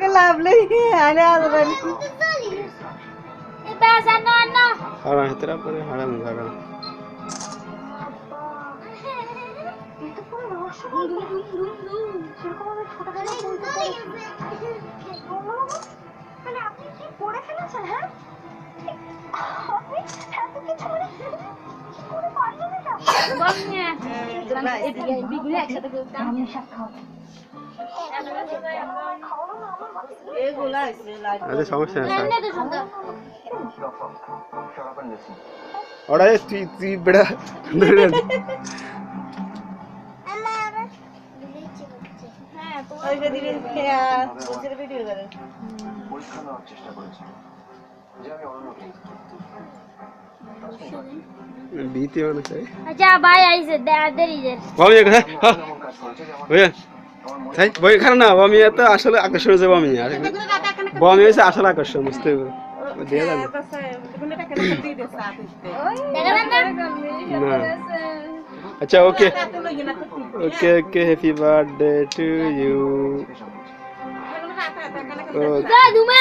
lovely আরে আদরানি पैसा ना ना হারা হেতরা পরে হারাম গাড়া এটা পুরো রহস্য সেরকম আমি ছোটবেলায় বলতে পারি মানে আপনি কি করে ফেলেছেন হ্যাঁ আপনি এত কিছু মানে কি করে পারলেন এটা बमने बिगुले একসাথে করতাম আমি সব খাওয়া খাওয়ানো না আমার বাড়ি এগুলা আছে লাগ আরে সমস্যা নাই এমনি তো সুন্দর ওরা তুই বড় হ্যাঁ ওই যে দিলে খেয়া বলছে ভিডিও করে পরীক্ষা নেওয়ার চেষ্টা করেছি যে আমি অন্যকে बीती होना चाहिए अच्छा भाई आई से देर इधर বামি এখানে হ্যাঁ এমন কাজ করেছে যে আমার ওই তাই বই এখানে না বামি তো আসলে আকর্ষণ হচ্ছে বামি আর বামি হচ্ছে আসলে আকর্ষণ বুঝতে হবে দিয়ে দেন গুণটা কেন দিয়ে দে সাথ দিতে देखा ना না আচ্ছা okay okay okay happy birthday to you চেষ্টা করছি ওকে जा दूमा